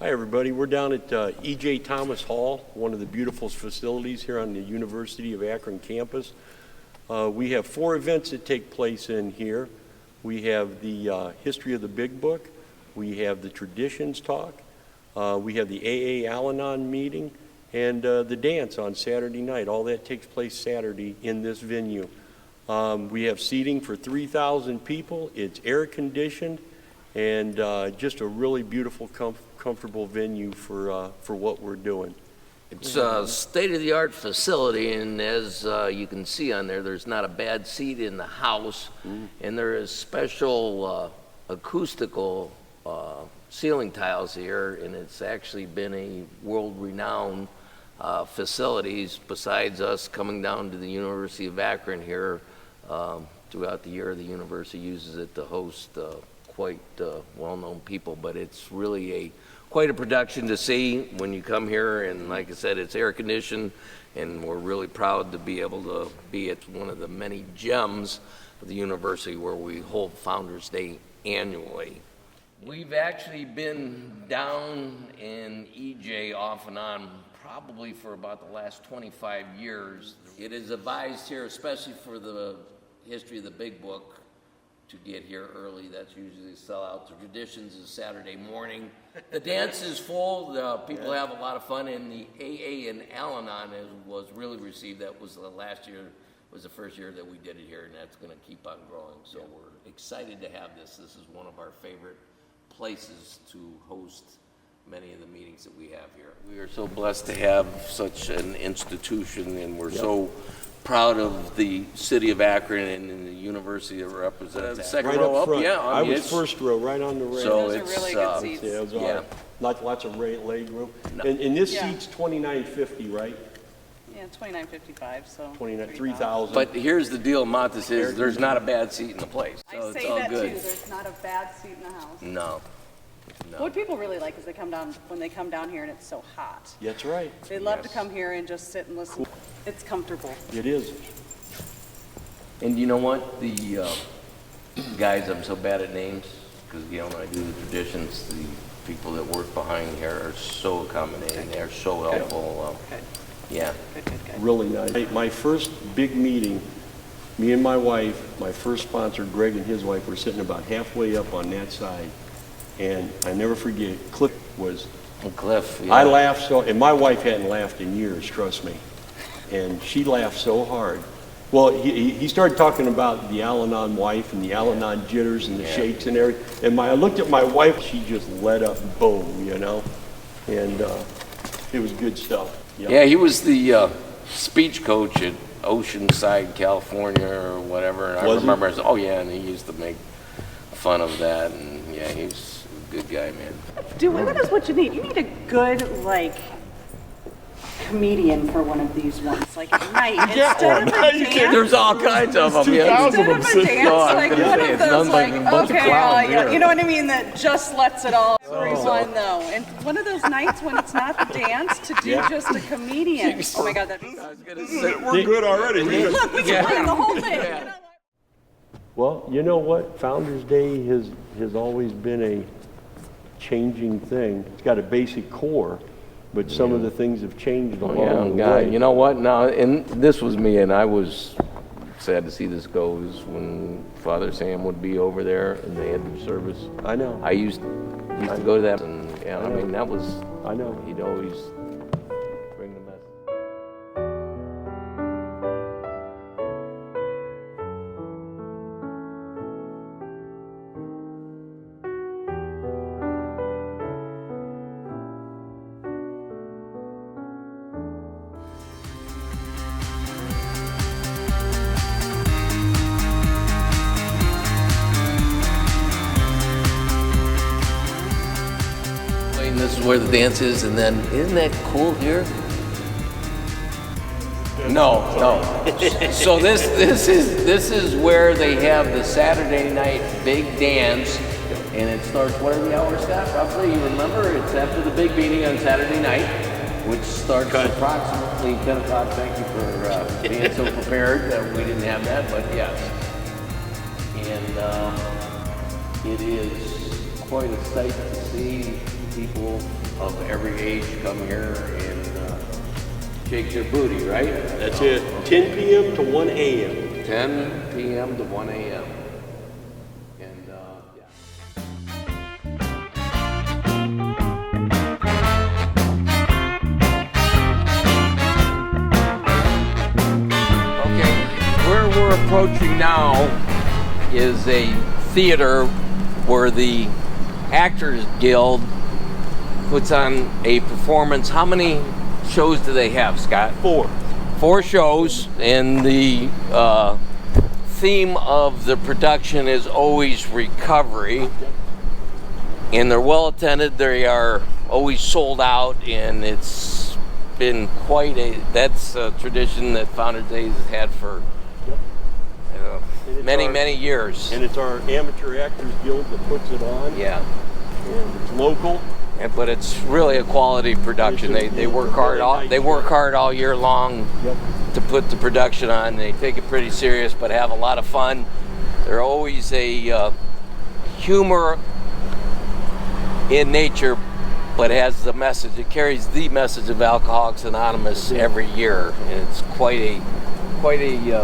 Hi, everybody. We're down at E.J. Thomas Hall, one of the beautiful facilities here on the University of Akron campus. We have 4 events that take place in here. We have the History of the Big Book. We have the Traditions Talk. We have the AA Al-Anon meeting and the dance on Saturday night. All that takes place Saturday in this venue. We have seating for 3,000 people. It's air conditioned and just a really beautiful, comfortable venue for what we're doing. It's a state-of-the-art facility, and as you can see on there, there's not a bad seat in the house, and there is special acoustical ceiling tiles here, and it's actually been a world-renowned facilities. Besides us coming down to the University of Akron here throughout the year, the university uses it to host quite well-known people, but it's really quite a production to see when you come here, and like I said, it's air conditioned, and we're really proud to be able to be at one of the many gems of the university where we hold Founders Day annually. We've actually been down in EJ off and on probably for about the last 25 years. It is advised here, especially for the History of the Big Book, to get here early. That's usually sell out. The Traditions is Saturday morning. The dance is full. People have a lot of fun, and the AA and Al-Anon was really received. That was last year, was the first year that we did it here, and that's going to keep on growing. So we're excited to have this. This is one of our favorite places to host many of the meetings that we have here. We are so blessed to have such an institution, and we're so proud of the city of Akron and the university that represents. Second right row up front. yeah. I was first row, right on the rail. So those are really good seats. Yeah, it was lots of leg room. No. And this seat's $29.50, right? Yeah, $29.55, so 3,000. But here's the deal, Montes, is there's not a bad seat in the place. I So say it's all that good. too, there's not a bad seat in the house. No. What people really like is when they come down here and it's so hot. That's right. They love to come here and just sit and listen. It's comfortable. It is. And you know what? The guys, I'm so bad at names, because when I do the traditions, the people that work behind here are so accommodating. They're so helpful. Yeah. Good. Really nice. My first big meeting, me and my wife, my first sponsor, Greg, and his wife were sitting about halfway up on that side. And I never forget, Cliff was... Cliff, yeah. I laughed so, and my wife hadn't laughed in years, trust me. And she laughed so hard. Well, he started talking about the Al-Anon wife and the Al-Anon jitters and the shakes and everything. And I looked at my wife, she just let up, boom, And it was good stuff. Yep. Yeah, he was the speech coach at Oceanside, California, or whatever. And I remember, and he used to make fun of that. And yeah, he's a good guy, man. That is what you need. You need a good, comedian for one of these ones, at night. Instead of a dance, There's all kinds of them. instead of a dance, one of those, you know what I mean, that just lets it all fun, though. And one of those nights when it's not the dance, to do just a comedian. Oh my God, that'd be so good. We're good already. Look, we can plan the whole thing. You know? Well, you know what? Founders Day has always been a changing thing. It's got a basic core, but some of the things have changed along the way. You know what? Now, and this was me, and I was sad to see this go, is when Father Sam would be over there and they had the service. I know. I used to go to that, and I mean, that was, I know. he'd always bring the message. This is where the dance is, and then isn't that cool here? No. So this is where they have the Saturday night big dance, and it starts. What are the hours, Scott? Roughly, you remember? It's after the big meeting on Saturday night, which starts approximately 10 o'clock. Thank you for being so prepared. We didn't have that, but yes. And it is quite a sight to see people of every age come here and shake their booty, right? That's it. 10 p.m. to 1 a.m. 10 p.m. to 1 a.m. And yeah. Okay, where we're approaching now is a theater where the Actors Guild puts on a performance. How many shows do they have, Scott? 4 shows, and the theme of the production is always recovery. And they're well attended. They are always sold out, and it's been that's a tradition that Founders Days has had for many years. And it's our Amateur Actors Guild that puts it on. Yeah. And it's local. But it's really a quality production. They work hard all year long to put the production on. They take it pretty serious, but have a lot of fun. They're always a humor in nature, but has the message. It carries the message of Alcoholics Anonymous every year, and it's quite a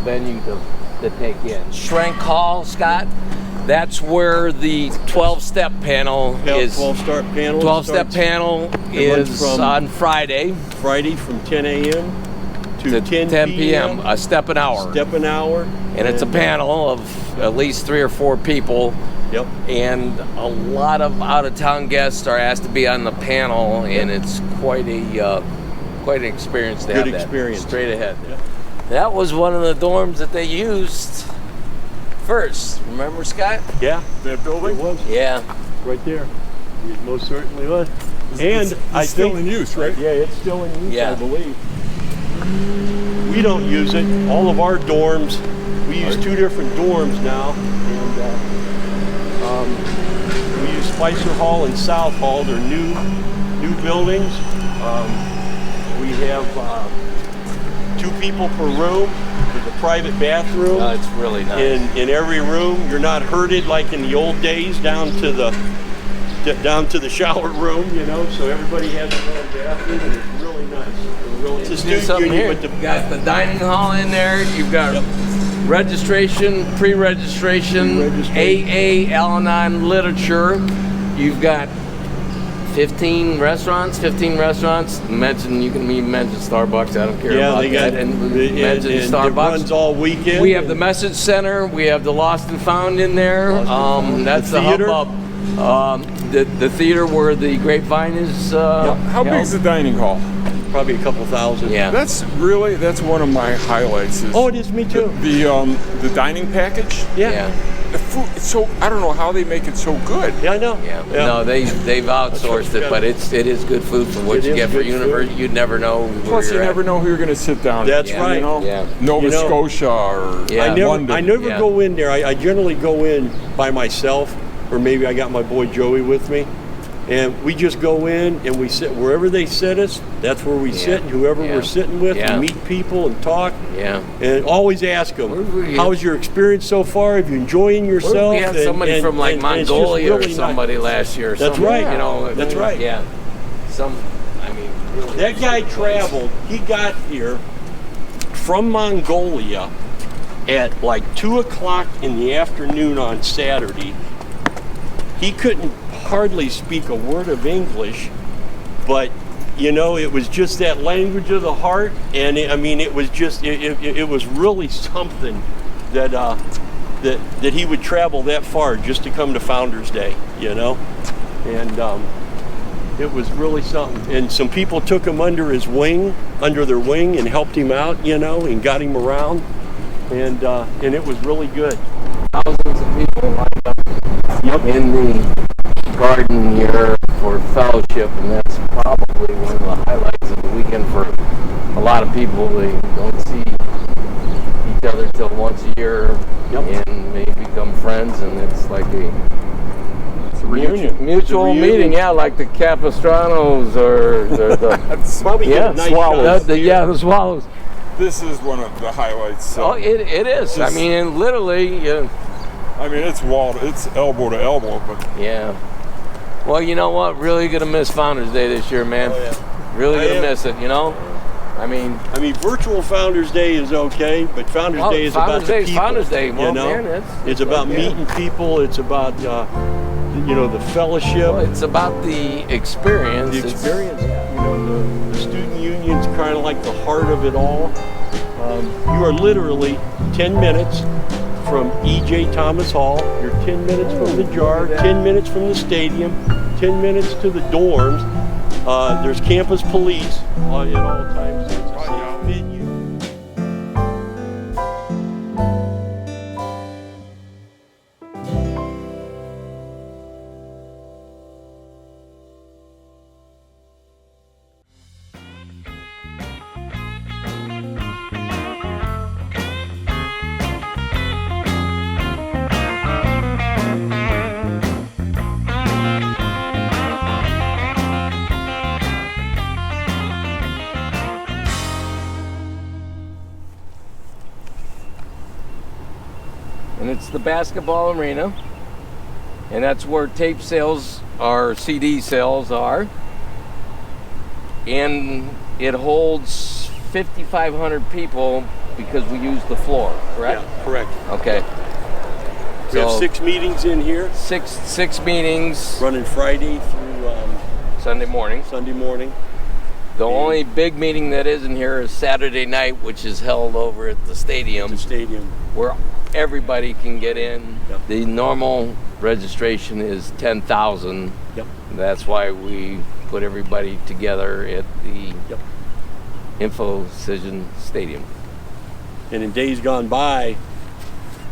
venue to take in. Schrank Hall, Scott. That's where the 12-step panel is. 12-step panel. 12-step panel is on Friday. Friday from 10 a.m. to 10 p.m. A step an hour. And it's a panel of at least 3 or 4 people. Yep. And a lot of out-of-town guests are asked to be on the panel, and it's quite an experience to have that. Good experience. Straight ahead. Yep. That was one of the dorms that they used first. Remember, Scott? Yeah. That building? It was. Yeah. Right there. It most certainly was. It's still in use, right? Yeah, it's still in use, yeah. I believe. We don't use it. All of our dorms, we use 2 different dorms now. And we use Spicer Hall and South Hall. They're new buildings. We have 2 people per room. There's a private bathroom. It's really nice. In every room, you're not herded like in the old days down to the shower room, you know. So everybody has their own bathroom, and it's really nice. It's a student union, but you've got the dining hall in there. You've got registration, pre-registration, AA, Al-Anon literature. You've got 15 restaurants. You can even mention Starbucks. I don't care about that. And mention Starbucks. It runs all weekend. We have the Message Center. We have the Lost and Found in there. That's the hubbub. The theater where the Grapevine is. How big is the dining hall? Probably a couple thousand. Yeah. That's one of my highlights. It is me too. The dining package. Yeah. The food, I don't know how they make it so good. Yeah, I know. Yeah. No, they've outsourced it, but it is good food for what you get for university. You'd never know. Plus, you never know who you're going to sit down. That's right. You know? Yeah. Nova Scotia or London. I never go in there. I generally go in by myself, or maybe I got my boy Joey with me. And we just go in and we sit wherever they sit us. That's where we sit. And whoever we're sitting with, we meet people and talk. Yeah. And always ask them, "How's your experience so far? Are you enjoying yourself?" We had somebody from Mongolia or somebody last year. That's right. You know. That's right. Yeah. Really that guy traveled. He got here from Mongolia at like 2:00 in the afternoon on Saturday. He couldn't hardly speak a word of English, but you know, it was just that language of the heart, and it was just it was really something that that he would travel that far just to come to Founders Day, you know, and it was really something. And some people took him under their wing, and helped him out, you know, and got him around, and it was really good. Thousands of people lined up in the garden here for fellowship, and that's probably one of the highlights of the weekend for a lot of people. They don't see each other till once a year, and they become friends, and it's like a mutual meeting, like the Capistranos or the Swallows. The Swallows. This is one of the highlights. It is. I mean, literally. It's elbow to elbow, but Well, you know what? Really gonna miss Founders Day this year, man. Oh, yeah. Really I gonna am. miss it, you know? I mean, virtual Founders Day is okay, but Founders Day is Founders about the Day is people. Founders Day. Well, you know? man, it's about meeting people. It's about the fellowship. well, it's about the experience. The experience. The student union's kind of like the heart of it all. You are literally 10 minutes from E.J. Thomas Hall. You're 10 minutes from the jar, 10 minutes from the stadium, 10 minutes to the dorms. There's campus police at all times. It's a safe venue. And it's the basketball arena, and that's where tape sales or CD sales are. And it holds 5,500 people because we use the floor, correct? Yeah, correct. Okay. We have 6 meetings in here, Six meetings running Friday through Sunday morning. Sunday morning. The only big meeting that isn't here is Saturday night, which is held over at the stadium, The stadium. where everybody can get in. Yep. The normal registration is 10,000. Yep. That's why we put everybody together at the Yep. InfoCision Stadium. And in days gone by,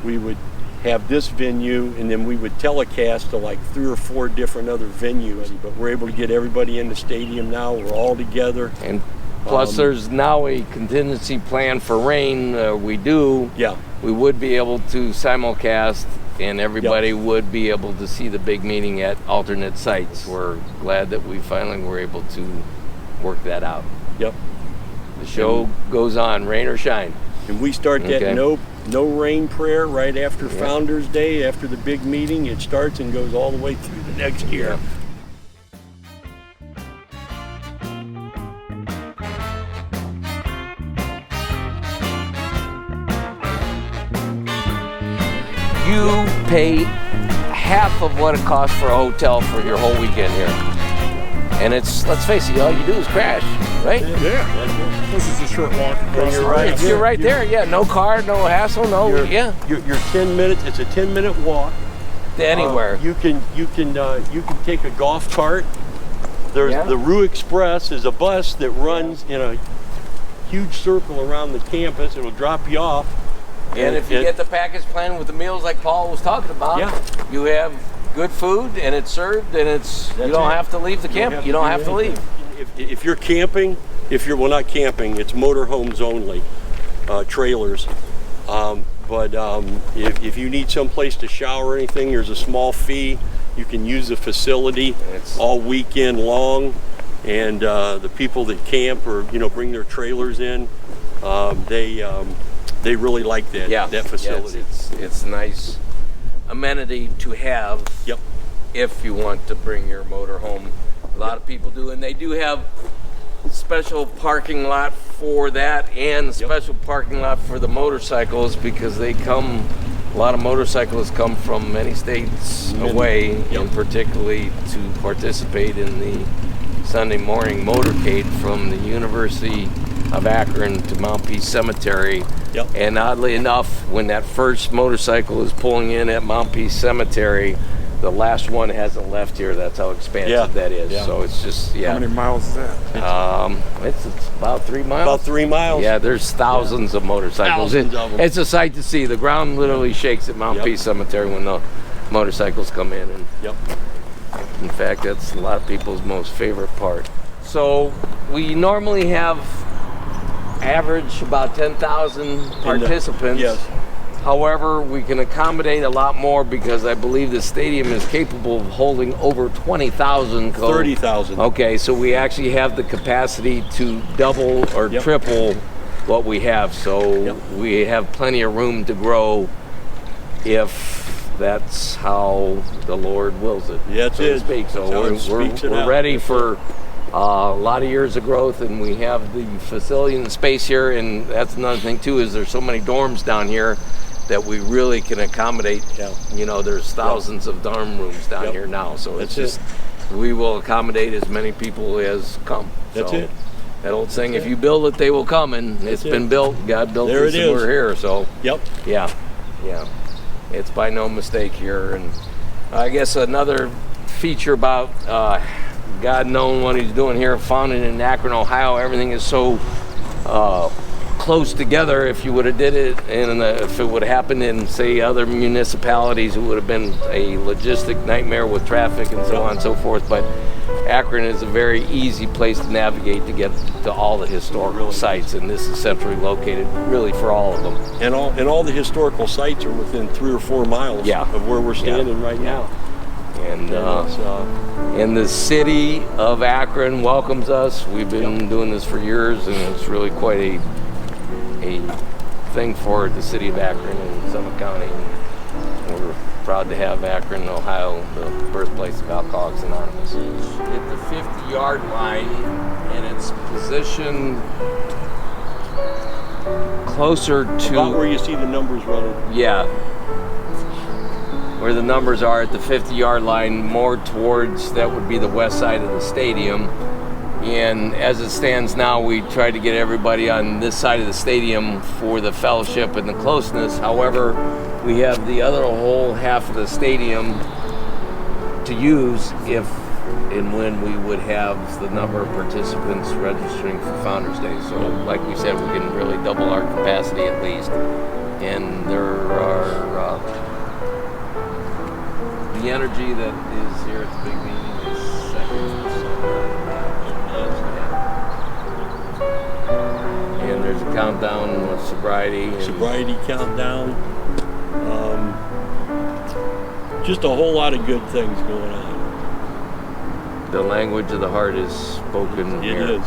we would have this venue, and then we would telecast to like 3 or 4 different other venues. But we're able to get everybody in the stadium now. We're all together. And plus, there's now a contingency plan for rain. We would be able to simulcast, and everybody would be able to see the big meeting at alternate sites. We're glad that we finally were able to work that out. Yep. The show goes on, rain or shine. And we start that Okay. no rain prayer right after Founders Day, after the big meeting. It starts and goes all the way through the next year. You pay half of what it costs for a hotel for your whole weekend here. And it's, let's face it, all you do is crash, right? Yeah. This is a short walk across the right. road. You're right there, yeah. No car, no hassle, You're 10 minutes. It's a 10-minute walk. Anywhere. You can take a golf cart. There's the Rue Express is a bus that runs in a huge circle around the campus. It'll drop you off. And if you get the package plan with the meals like Paul was talking about, you have good food and it's served, and you don't have to leave the camp. You don't have to leave. If you're camping, not camping, it's motorhomes only, trailers. But if you need someplace to shower or anything, there's a small fee. You can use the facility all weekend long, and the people that camp or bring their trailers in, they really like that that facility. Yeah, it's nice amenity to have. Yep. If you want to bring your motor home. A lot of people do, and they do have special parking lot for that, and a special parking lot for the motorcycles, because a lot of motorcyclists come from many states away, and particularly to participate in the Sunday morning motorcade from the University of Akron to Mount Peace Cemetery. Yep. And oddly enough, when that first motorcycle is pulling in at Mount Peace Cemetery, the last one hasn't left here. That's how expansive that is. Yeah. So it's just, How many miles is that? It's about 3 miles. About 3 miles. Yeah, there's thousands of motorcycles. Thousands of them. It's a sight to see. The ground literally shakes at Mount Peace Cemetery when the motorcycles come in. And in fact, that's a lot of people's most favorite part. So we normally have average about 10,000 participants. Yes. However, we can accommodate a lot more because I believe the stadium is capable of holding over 20,000. 30,000. Okay, so we actually have the capacity to double or triple what we have. So we have plenty of room to grow if that's how the Lord wills it. That's so to it. speak. So That's how it speaks it we're out. ready That's for a lot of years of growth, and we have the facility and the space here. And that's another thing too, is there's so many dorms down here that we really can accommodate. Yeah. You know, there's thousands of dorm rooms down Yep. here now, so it's That's just we will accommodate as many people as come. That's so, it. That old saying, if you build it, they will come, and it's it. been built. God built There this, it and is. we're here. So Yep. yeah. It's by no mistake here. And I guess another feature about God knowing what he's doing here, founded in Akron, Ohio, everything is so close together. If you would have did it, and if it would have happened in, say, other municipalities, it would have been a logistic nightmare with traffic and so on and so forth. But Akron is a very easy place to navigate to get to all the historical sites, and this is centrally located really for all of them. And all the historical sites are within 3 or 4 miles of where we're standing right now. And the city of Akron welcomes us. We've been doing this for years, and it's really quite a thing for the city of Akron and Summit County. We're proud to have Akron, Ohio, the birthplace of Alcoholics Anonymous. At the 50-yard line, and it's positioned closer to... About where you see the numbers running. Yeah. Where the numbers are at the 50-yard line, more towards, that would be the west side of the stadium. And as it stands now, we try to get everybody on this side of the stadium for the fellowship and the closeness. However, we have the other whole half of the stadium to use if and when we would have the number of participants registering for Founders Day. So like we said, we can really double our capacity at least. And there are, the energy that is here at the big meeting is second. And there's a countdown with sobriety. Sobriety countdown. Just a whole lot of good things going on. The language of the heart is spoken here. It is.